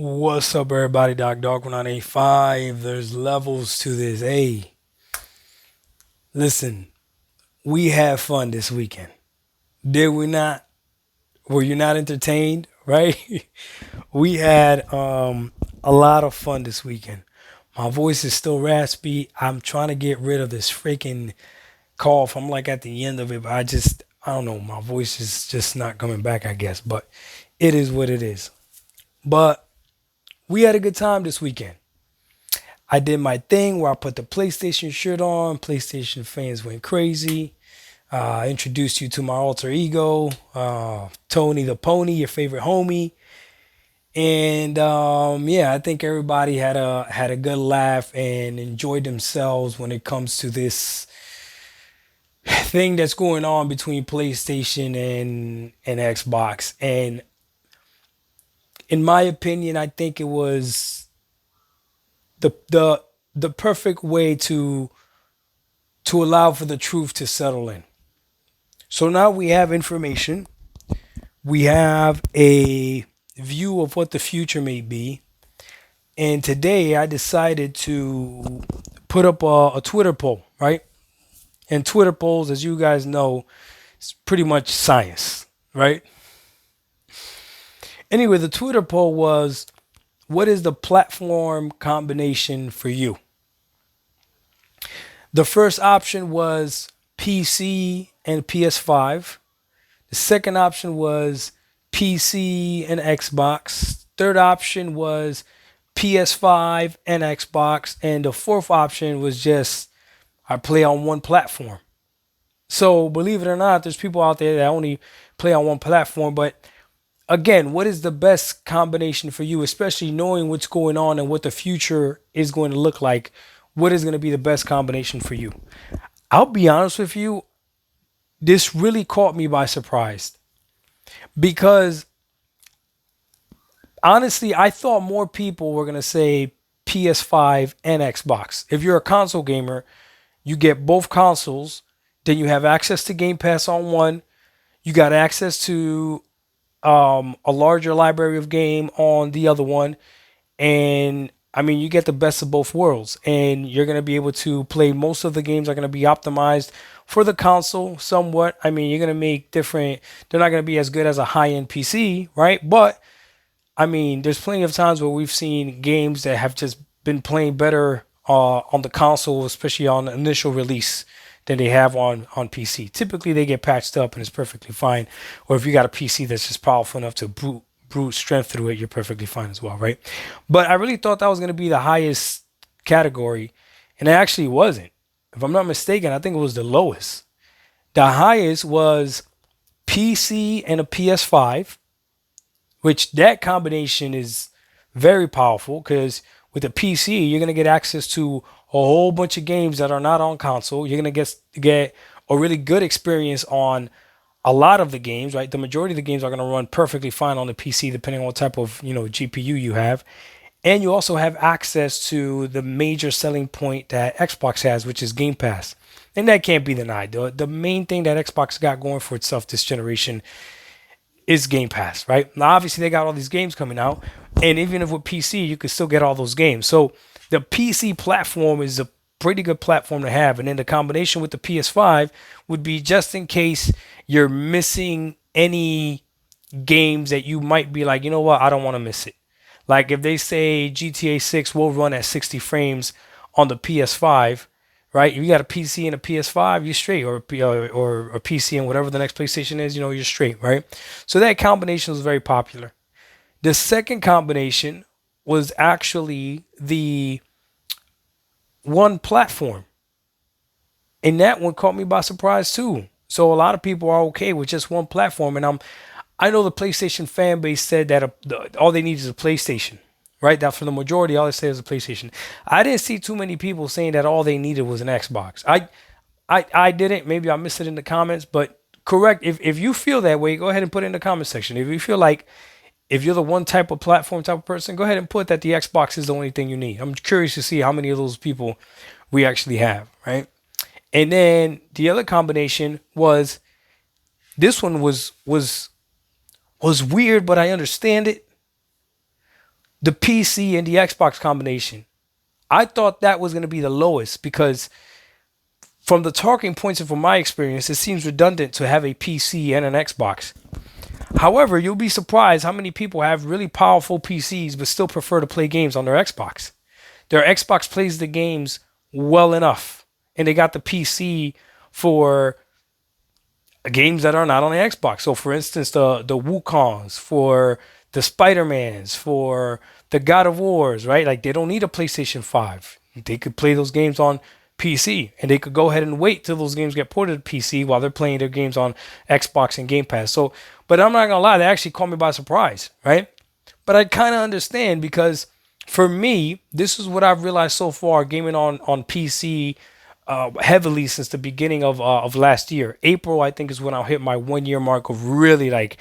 What's up, everybody? Dog 1985. There's levels to this. Hey, listen, we had fun this weekend. Did we not? Were you not entertained? Right? We had a lot of fun this weekend. My voice is still raspy. I'm trying to get rid of this freaking cough. I'm like at the end of it, but I don't know. My voice is just not coming back, I guess. But it is what it is. But we had a good time this weekend. I did my thing where I put the PlayStation shirt on. PlayStation fans went crazy. I introduced you to my alter ego, Tony the Pony, your favorite homie. And yeah, I think everybody had a good laugh and enjoyed themselves when it comes to this thing that's going on between PlayStation and Xbox. And in my opinion, I think it was the perfect way to allow for the truth to settle in. So now we have information, we have a view of what the future may be. And today I decided to put up a Twitter poll, right? And Twitter polls, as you guys know, is pretty much science, right? Anyway, the Twitter poll was, what is the platform combination for you? The first option was PC and PS5. The second option was PC and Xbox. Third option was PS5 and Xbox. And the fourth option was just I play on one platform. So believe it or not, there's people out there that only play on one platform. But again, what is the best combination for you, especially knowing what's going on and what the future is going to look like? What is going to be the best combination for you? I'll be honest with you, this really caught me by surprise because honestly, I thought more people were going to say PS5 and Xbox. If you're a console gamer, you get both consoles, then you have access to Game Pass on one, you got access to a larger library of game on the other one, and I mean, you get the best of both worlds, and you're going to be able to play most of the games are going to be optimized for the console somewhat. I mean, you're going to make different, they're not going to be as good as a high end PC, right? But I mean, there's plenty of times where we've seen games that have just been playing better on the console, especially on the initial release, than they have on PC. Typically, they get patched up and it's perfectly fine. Or if you got a PC that's just powerful enough to brute strength through it, you're perfectly fine as well, right? But I really thought that was going to be the highest category, and it actually wasn't. If I'm not mistaken, I think it was the lowest. The highest was PC and a PS5, which that combination is very powerful because with a PC, you're going to get access to a whole bunch of games that are not on console. You're going to get a really good experience on a lot of the games, right? The majority of the games are going to run perfectly fine on the PC, depending on what type of GPU you have. And you also have access to the major selling point that Xbox has, which is Game Pass. And that can't be denied. The main thing that Xbox got going for itself this generation is Game Pass, right? Now, obviously, they got all these games coming out. And even if with PC, you can still get all those games. So the PC platform is a pretty good platform to have. And then the combination with the PS5 would be just in case you're missing any games that you might be like, you know what, I don't want to miss it. Like if they say GTA 6 will run at 60 frames on the PS5, right? If you got a PC and a PS5, you're straight, or a PC and whatever the next PlayStation is, you're straight, right? So that combination was very popular. The second combination was actually the one platform. And that one caught me by surprise too. So a lot of people are okay with just one platform. And I know the PlayStation fan base said that all they need is a PlayStation, right? That for the majority, all they say is a PlayStation. I didn't see too many people saying that all they needed was an Xbox. I didn't. Maybe I missed it in the comments, but correct. If you feel that way, go ahead and put it in the comment section. If you feel like if you're the one type of platform type of person, go ahead and put that the Xbox is the only thing you need. I'm curious to see how many of those people we actually have, right? And then the other combination was this one was weird, but I understand it. the PC and the Xbox combination. I thought that was going to be the lowest because from the talking points and from my experience, it seems redundant to have a PC and an Xbox. However, you'll be surprised how many people have really powerful PCs but still prefer to play games on their Xbox. Their Xbox plays the games well enough, and they got the PC for games that are not on the Xbox. So, for instance, the Wukongs, for the Spider-Mans, for the God of Wars, right? Like they don't need a PlayStation 5. They could play those games on PC, and they could go ahead and wait till those games get ported to PC while they're playing their games on Xbox and Game Pass. So, but I'm not gonna lie, they actually caught me by surprise, right? But I kind of understand because for me, this is what I've realized so far gaming on PC heavily since the beginning of last year. April, I think, is when I'll hit my 1 year mark of really like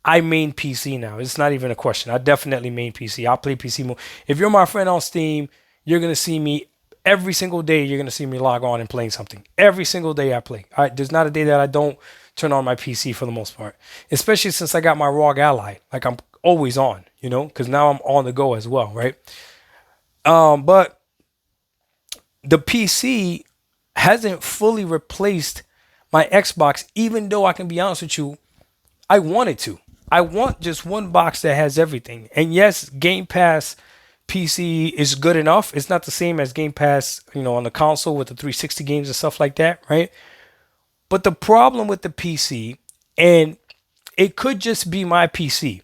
I main PC now. It's not even a question. I definitely main PC. I play PC more. If you're my friend on Steam, you're gonna see me every single day. You're gonna see me log on and playing something. Every single day I play. There's not a day that I don't turn on my PC for the most part. Especially since I got my ROG Ally. Like I'm always on, because now I'm on the go as well, right? But the PC hasn't fully replaced my Xbox, even though I can be honest with you, I wanted to. I want just one box that has everything. And yes, Game Pass PC is good enough. It's not the same as Game Pass, on the console with the 360 games and stuff like that, right? But the problem with the PC, and it could just be my PC,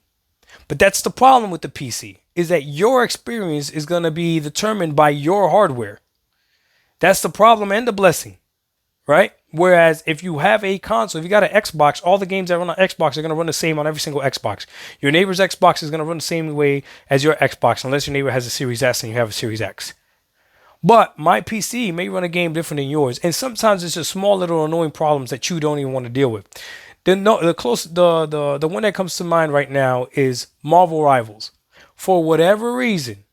but that's the problem with the PC, is that your experience is going to be determined by your hardware. That's the problem and the blessing, right? Whereas if you have a console, if you got an Xbox, all the games that run on Xbox are going to run the same on every single Xbox. Your neighbor's Xbox is going to run the same way as your Xbox, unless your neighbor has a Series S and you have a Series X. But my PC may run a game different than yours, and sometimes it's just small little annoying problems that you don't even want to deal with. The one that comes to mind right now is Marvel Rivals. For whatever reason,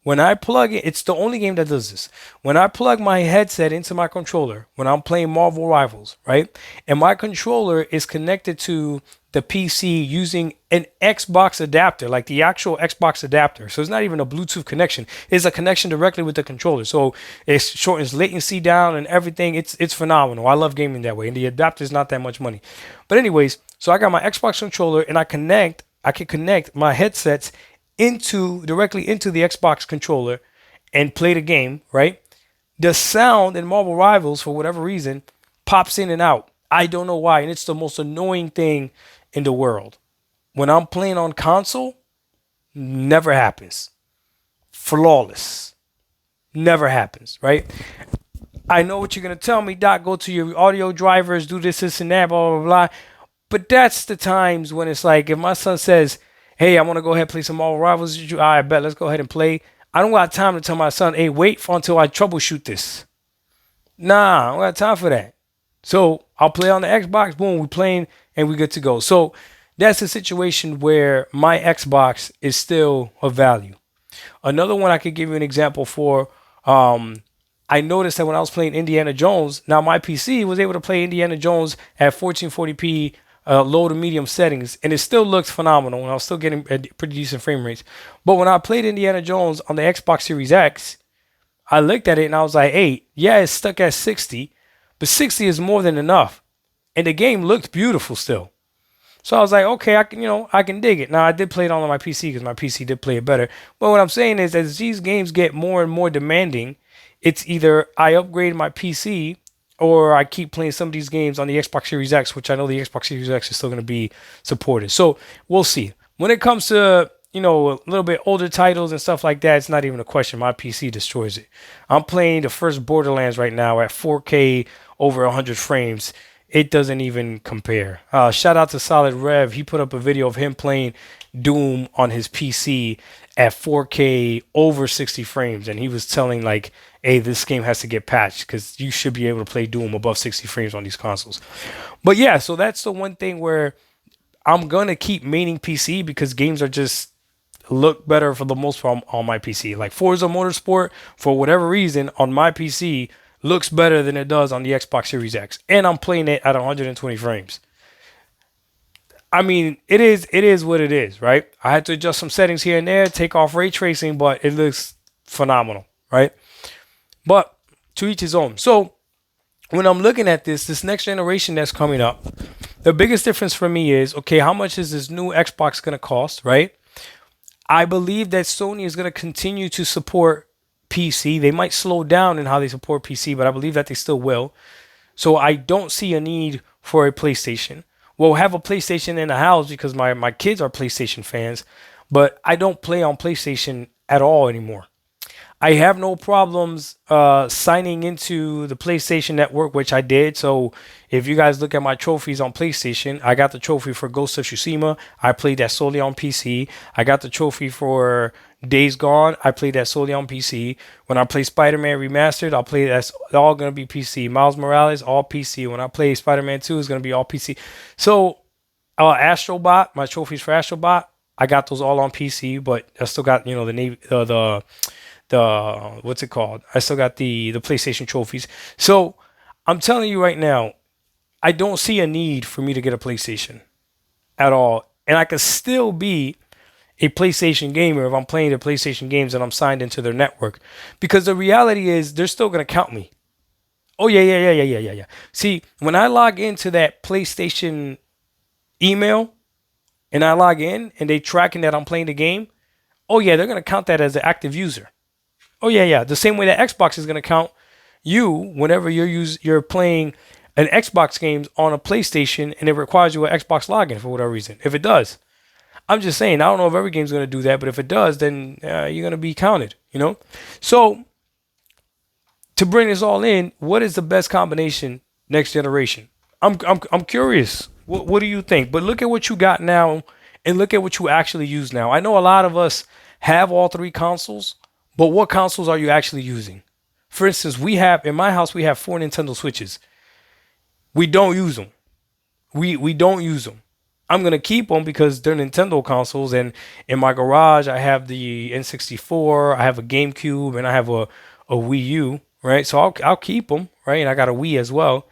when I plug it, it's the only game that does this. When I plug my headset into my controller, when I'm playing Marvel Rivals, right? And my controller is connected to the PC using an Xbox adapter, like the actual Xbox adapter. So it's not even a Bluetooth connection. It's a connection directly with the controller. So it shortens latency down and everything. It's phenomenal. I love gaming that way. And the adapter is not that much money. But anyways, so I got my Xbox controller and I can connect my headsets directly into the Xbox controller and play the game, right? The sound in Marvel Rivals, for whatever reason, pops in and out. I don't know why. And it's the most annoying thing in the world. When I'm playing on console, never happens. Flawless. Never happens, right? I know what you're going to tell me, Doc, go to your audio drivers, do this, and that, blah, blah, blah. But that's the times when it's like, if my son says, hey, I want to go ahead and play some Marvel Rivals. All right, bet. Let's go ahead and play. I don't got time to tell my son, hey, wait until I troubleshoot this. Nah, I don't got time for that. So I'll play on the Xbox. Boom, we're playing and we're good to go. So that's a situation where my Xbox is still of value. Another one I could give you an example for. I noticed that when I was playing Indiana Jones, now my PC was able to play Indiana Jones at 1440p low to medium settings, and it still looks phenomenal, and I was still getting pretty decent frame rates. But when I played Indiana Jones on the Xbox Series X, I looked at it and I was like, hey, yeah, it's stuck at 60, but 60 is more than enough. And the game looked beautiful still. So I was like, okay, I can dig it. Now I did play it on my PC because my PC did play it better. But what I'm saying is, as these games get more and more demanding, it's either I upgrade my PC or I keep playing some of these games on the Xbox Series X, which I know the Xbox Series X is still going to be supported. So we'll see. When it comes to, a little bit older titles and stuff like that, it's not even a question. My PC destroys it. I'm playing the first Borderlands right now at 4K over 100 frames. It doesn't even compare. Shout out to Solid Rev. He put up a video of him playing Doom on his PC at 4K over 60 frames. And he was telling like, hey, this game has to get patched because you should be able to play Doom above 60 frames on these consoles. But yeah, so that's the one thing where I'm going to keep maining PC because games are just look better for the most part on my PC. Like Forza Motorsport, for whatever reason, on my PC looks better than it does on the Xbox Series X. And I'm playing it at 120 frames. I mean, it is what it is, right? I had to adjust some settings here and there, take off ray tracing, but it looks phenomenal, right? But to each his own. So when I'm looking at this next generation that's coming up, the biggest difference for me is, okay, how much is this new Xbox going to cost, right? I believe that Sony is going to continue to support PC. They might slow down in how they support PC, but I believe that they still will. So I don't see a need for a PlayStation. We'll have a PlayStation in the house because my kids are PlayStation fans, but I don't play on PlayStation at all anymore. I have no problems signing into the PlayStation Network, which I did. So if you guys look at my trophies on PlayStation, I got the trophy for Ghost of Tsushima. I played that solely on PC. I got the trophy for Days Gone. I played that solely on PC. When I play Spider-Man Remastered, I'll play that's all gonna be PC. Miles Morales, all PC. When I play Spider-Man 2, it's gonna be all PC. So Astrobot, my trophies for Astrobot, I got those all on PC, but I still got the Navy, the what's it called? I still got the PlayStation trophies. So I'm telling you right now, I don't see a need for me to get a PlayStation at all, and I could still be a PlayStation gamer if I'm playing the PlayStation games and I'm signed into their network, because the reality is they're still gonna count me. Oh yeah, yeah, yeah, yeah, yeah, yeah, yeah. See, when I log into that PlayStation email and I log in and they tracking that I'm playing the game, oh yeah, they're gonna count that as an active user. Oh yeah, yeah. The same way that Xbox is going to count you whenever you're playing an Xbox game on a PlayStation and it requires you an Xbox login for whatever reason. If it does, I'm just saying. I don't know if every game's going to do that, but if it does, then you're going to be counted. So to bring this all in, what is the best combination next generation? I'm curious. What do you think? But look at what you got now, and look at what you actually use now. I know a lot of us have all three consoles. But what consoles are you actually using? For instance, in my house we have 4 Nintendo Switches. We don't use them. We don't use them. I'm gonna keep them because they're Nintendo consoles, and in my garage I have the N64, I have a GameCube, and I have a Wii U. Right, so I'll keep them. Right, and I got a Wii as well.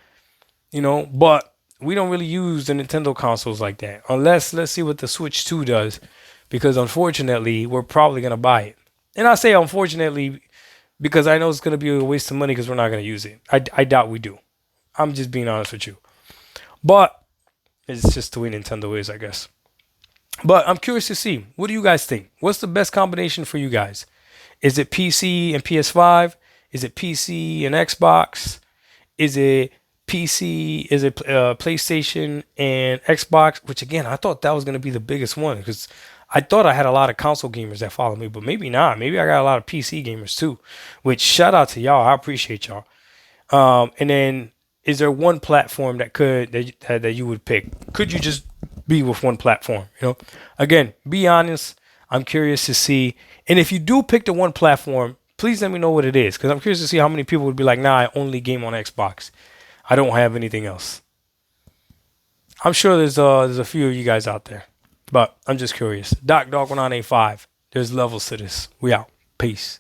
But we don't really use the Nintendo consoles like that, unless let's see what the Switch 2 does, because unfortunately we're probably gonna buy it. And I say unfortunately because I know it's going to be a waste of money because we're not going to use it. I doubt we do. I'm just being honest with you. But it's just the way Nintendo is, I guess. But I'm curious to see. What do you guys think? What's the best combination for you guys? Is it PC and PS5? Is it PC and Xbox? Is it PC? Is it PlayStation and Xbox? Which again, I thought that was going to be the biggest one because I thought I had a lot of console gamers that follow me, but maybe not. Maybe I got a lot of PC gamers too. Which shout out to y'all. I appreciate y'all. And then, is there one platform that you would pick? Could you just be with one platform? Again, be honest. I'm curious to see. And if you do pick the one platform, please let me know what it is, because I'm curious to see how many people would be like, nah, I only game on Xbox. I don't have anything else. I'm sure there's a few of you guys out there. But I'm just curious. Doc Dog 1985. There's levels to this. We out. Peace.